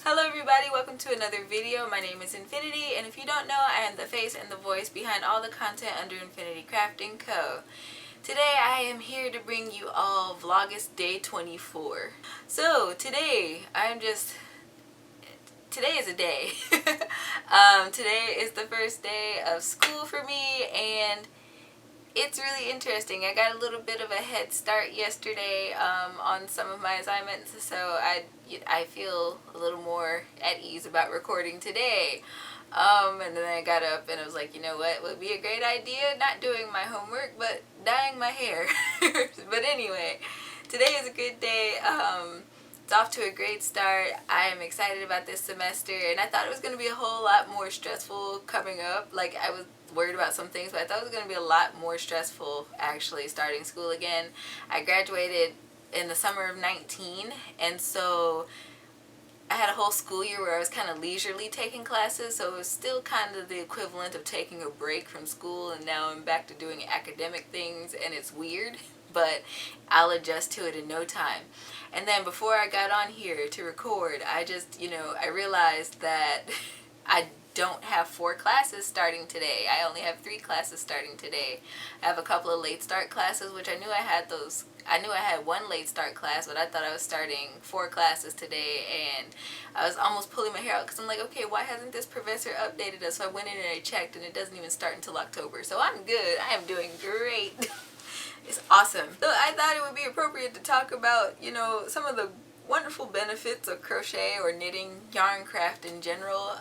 Hello everybody, welcome to another video. My name is Infiniti, and if you don't know, I am the face and the voice behind all the content under Infiniti Crafting Co. Today I am here to bring you all Vlogust Day 24. So today is a day. Today is the first day of school for me, and it's really interesting. I got a little bit of a head start yesterday on some of my assignments, so I feel a little more at ease about recording today. And then I got up and I was like, you know what would be a great idea? Not doing my homework, but dyeing my hair. But anyway, today is a good day. It's off to a great start. I am excited about this semester, and I thought it was going to be a whole lot more stressful coming up. Like, I was worried about some things, but I thought it was going to be a lot more stressful actually starting school again. I graduated in the summer of 19, and so I had a whole school year where I was kind of leisurely taking classes, so it was still kind of the equivalent of taking a break from school, and now I'm back to doing academic things, and it's weird, but I'll adjust to it in no time. And then before I got on here to record, I realized that I don't have 4 classes starting today. I only have 3 classes starting today. I have a couple of late start classes, which I knew I had those. I knew I had 1 late start class, but I thought I was starting 4 classes today, and I was almost pulling my hair out because I'm like, okay, why hasn't this professor updated us? So I went in and I checked, and it doesn't even start until October. So I'm good. I am doing great. It's awesome. So I thought it would be appropriate to talk about, some of the wonderful benefits of crochet or knitting, yarn craft in general.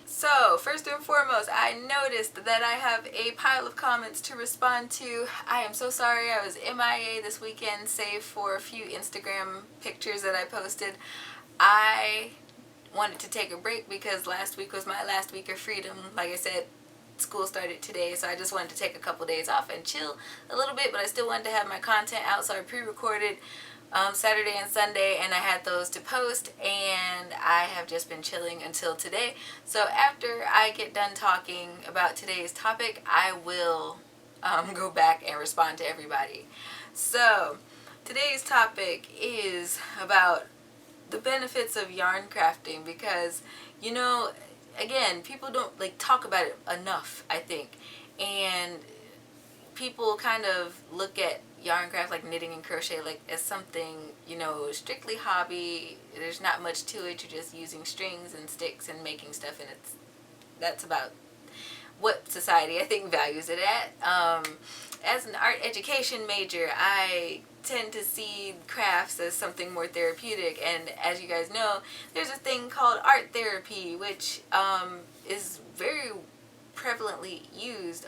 So, first and foremost, I noticed that I have a pile of comments to respond to. I am so sorry I was MIA this weekend, save for a few Instagram pictures that I posted. I wanted to take a break because last week was my last week of freedom. Like I said, school started today, so I just wanted to take a couple days off and chill a little bit, but I still wanted to have my content out, so I pre-recorded Saturday and Sunday, and I had those to post, and I have just been chilling until today. So after I get done talking about today's topic, I will go back and respond to everybody. So today's topic is about the benefits of yarn crafting, because again, people don't talk about it enough, I think, and people kind of look at yarn craft, like knitting and crochet, like as something, strictly hobby. There's not much to it. You're just using strings and sticks and making stuff, and that's about what society, I think, values it at. As an art education major, I tend to see crafts as something more therapeutic, and as you guys know, there's a thing called art therapy, which is very prevalently used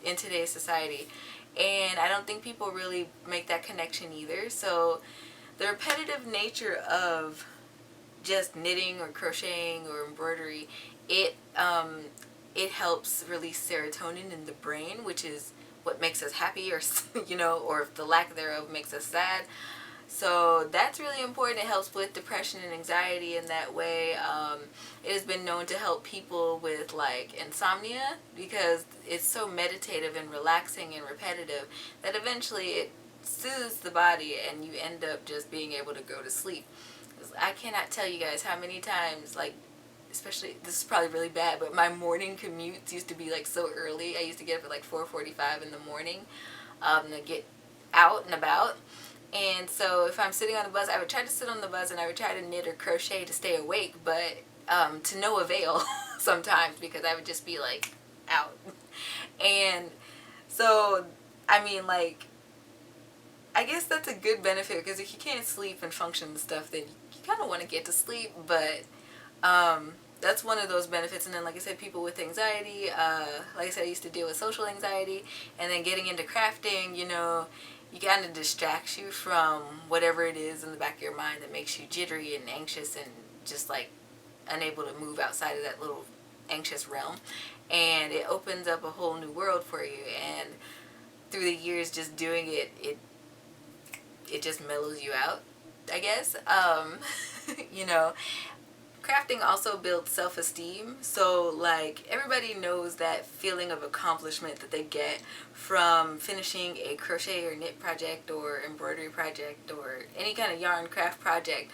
in today's society, and I don't think people really make that connection either. So the repetitive nature of just knitting or crocheting or embroidery, it helps release serotonin in the brain, which is what makes us happy, or or if the lack thereof makes us sad. So that's really important. It helps with depression and anxiety in that way. It has been known to help people with insomnia, because it's so meditative and relaxing and repetitive that eventually it soothes the body and you end up just being able to go to sleep. I cannot tell you guys how many times, especially, this is probably really bad, but my morning commutes used to be so early. I used to get up at 4:45 in the morning to get out and about. And so if I'm sitting on the bus, I would try to sit on the bus and I would try to knit or crochet to stay awake, but to no avail sometimes, because I would just be out. And so, I guess that's a good benefit, because if you can't sleep and function and stuff, then you kind of want to get to sleep, but that's one of those benefits. And then, like I said, people with anxiety, like I said, I used to deal with social anxiety, and then getting into crafting, you kind of distracts you from whatever it is in the back of your mind that makes you jittery and anxious and just unable to move outside of that little anxious realm, and it opens up a whole new world for you. And through the years just doing it, it just mellows you out, I guess. Crafting also builds self-esteem, so everybody knows that feeling of accomplishment that they get from finishing a crochet or knit project or embroidery project or any kind of yarn craft project.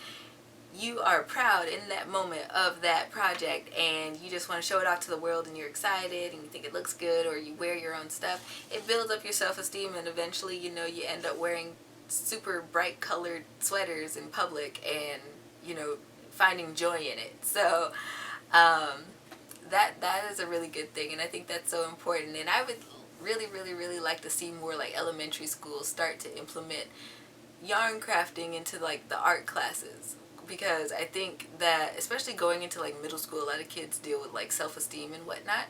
you are proud in that moment of that project and you just want to show it off to the world and you're excited and you think it looks good, or you wear your own stuff, it builds up your self-esteem, and eventually, you know, you end up wearing super bright colored sweaters in public and, you know, finding joy in it. So that is a really good thing, and I think that's so important. And I would really like to see more like elementary schools start to implement yarn crafting into like the art classes, because I think that especially going into like middle school, a lot of kids deal with like self-esteem and whatnot,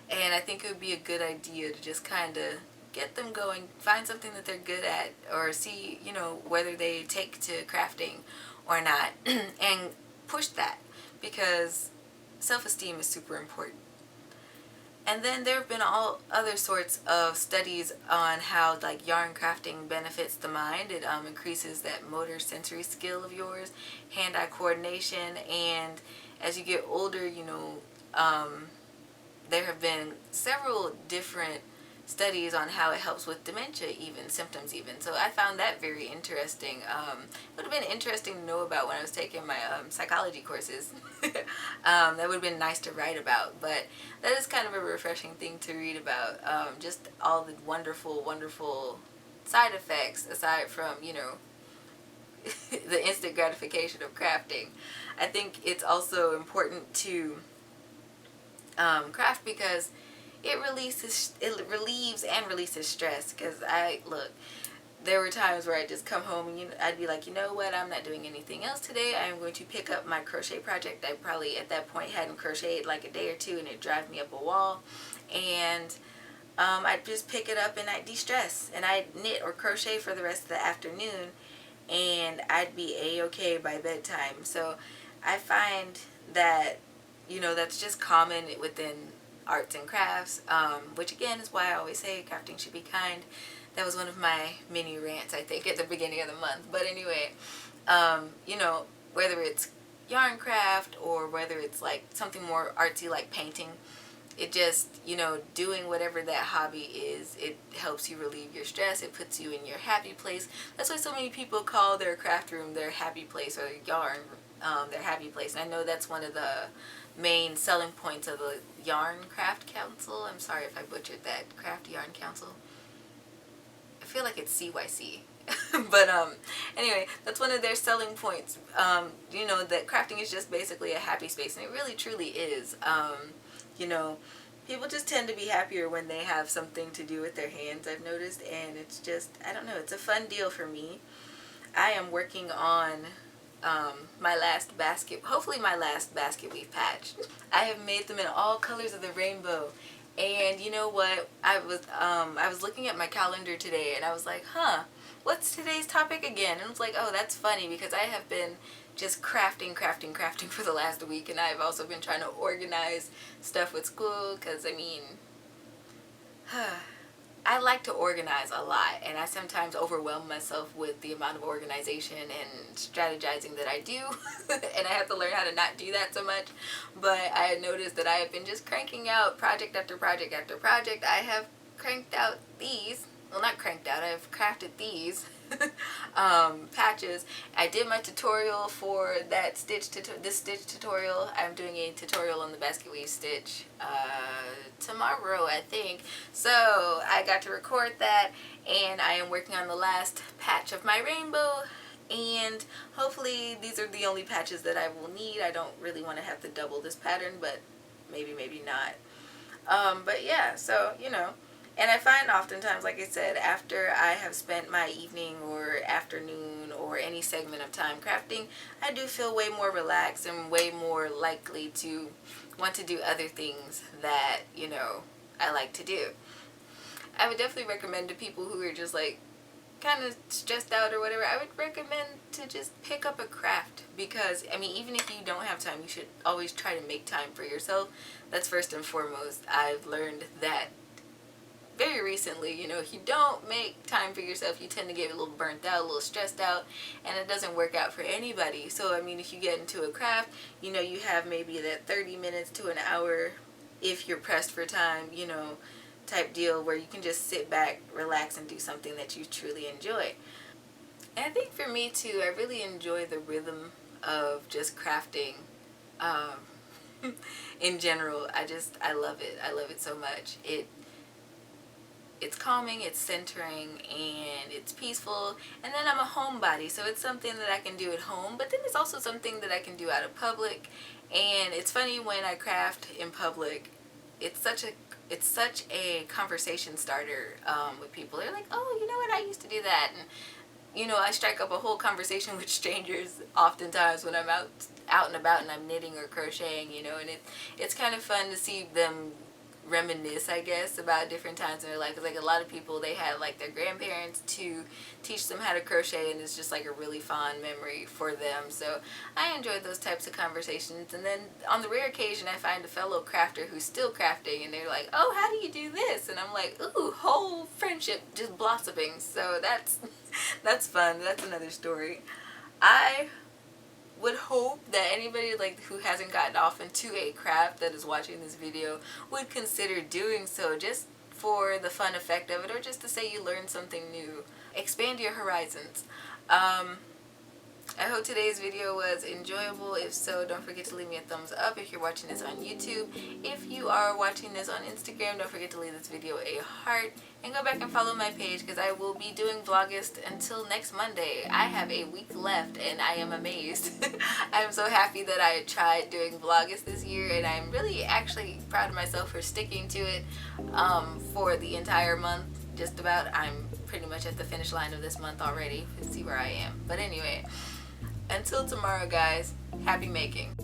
and I think it would be a good idea to just kind of get them going, find something that they're good at, or see, you know, whether they take to crafting or not, and push that, because self-esteem is super important. And then there have been all other sorts of studies on how like yarn crafting benefits the mind. It increases that motor sensory skill of yours, hand-eye coordination, and as you get older, you know, there have been several different studies on how it helps with dementia, even symptoms even. So I found that very interesting. It would have been interesting to know about when I was taking my psychology courses. That would have been nice to write about, but that is kind of a refreshing thing to read about. Just all the wonderful side effects aside from, you know, the instant gratification of crafting. I think it's also important to craft because it relieves and releases stress. Because there were times where I just come home and I'd be like, you know what, I'm not doing anything else today. I'm going to pick up my crochet project. I probably at that point hadn't crocheted like a day or two, and it drive me up a wall. And I'd just pick it up and I'd de-stress, and I'd knit or crochet for the rest of the afternoon, and I'd be a-okay by bedtime. So I find that, you know, that's just common within arts and crafts, which again is why I always say crafting should be kind. That was one of my mini rants, I think, at the beginning of the month. But anyway, you know, whether it's yarn craft or whether it's like something more artsy like painting, it just, you know, doing whatever that hobby is, it helps you relieve your stress. It puts you in your happy place. That's why so many people call their craft room their happy place, or yarn their happy place. And I know that's one of the main selling points of the Yarn Craft Council. I'm sorry if I butchered that. Craft Yarn Council. I feel like it's CYC. But anyway, that's one of their selling points. You know, that crafting is just basically a happy space, and it really truly is. You know, people just tend to be happier when they have something to do with their hands, I've noticed, and it's just, I don't know, it's a fun deal for me. I am working on my last basket, hopefully my last basket weave patch. I have made them in all colors of the rainbow, and you know what, I was looking at my calendar today and I was like, huh, what's today's topic again? And I was like, oh, that's funny, because I have been just crafting for the last week, and I've also been trying to organize stuff with school, because I mean, I like to organize a lot, and I sometimes overwhelm myself with the amount of organization and strategizing that I do, and I have to learn how to not do that so much. But I had noticed that I have been just cranking out project after project after project. I have cranked out these, well, not cranked out, I've crafted these patches. I did my tutorial for that this stitch tutorial. I'm doing a tutorial on the basket weave stitch tomorrow, I think. So I got to record that, and I am working on the last patch of my rainbow, and hopefully these are the only patches that I will need. I don't really want to have to double this pattern, but maybe not. But yeah, so you know. And I find oftentimes, like I said, after I have spent my evening or afternoon or any segment of time crafting, I do feel way more relaxed and way more likely to want to do other things that, you know, I like to do. I would definitely recommend to people who are just like kind of stressed out or whatever, I would recommend to just pick up a craft, because I mean, even if you don't have time, you should always try to make time for yourself. That's first and foremost. I've learned that very recently. You know, if you don't make time for yourself, you tend to get a little burnt out, a little stressed out, and it doesn't work out for anybody. So I mean, if you get into a craft, you know, you have maybe that 30 minutes to an hour, if you're pressed for time, you know, type deal, where you can just sit back, relax, and do something that you truly enjoy. And I think for me too, I really enjoy the rhythm of just crafting in general. I love it. I love it so much. It's calming, it's centering, and it's peaceful. And then I'm a homebody, so it's something that I can do at home, but then it's also something that I can do out of public. And it's funny, when I craft in public, it's such a conversation starter with people. They're like, oh, you know what, I used to do that. And you know, I strike up a whole conversation with strangers oftentimes when I'm out and about and I'm knitting or crocheting, you know, and it's kind of fun to see them reminisce, I guess, about different times in their life. 'Cause like a lot of people, they had like their grandparents to teach them how to crochet, and it's just like a really fond memory for them. So I enjoyed those types of conversations. And then on the rare occasion I find a fellow crafter who's still crafting, and they're like, oh, how do you do this? And I'm like, ooh, whole friendship just blossoming. So that's that's fun. That's another story. I would hope that anybody like who hasn't gotten off into a craft that is watching this video would consider doing so, just for the fun effect of it, or just to say you learned something new. Expand your horizons. I hope today's video was enjoyable. If so, don't forget to leave me a thumbs up if you're watching this on YouTube. If you are watching this on Instagram, don't forget to leave this video a heart, and go back and follow my page, because I will be doing Vlogust until next Monday. I have a week left and I am amazed. I'm so happy that I tried doing Vlogust this year, and I'm really actually proud of myself for sticking to it for the entire month. Just about. I'm pretty much at the finish line of this month already. Let's see where I am. But anyway, until tomorrow, guys, happy making.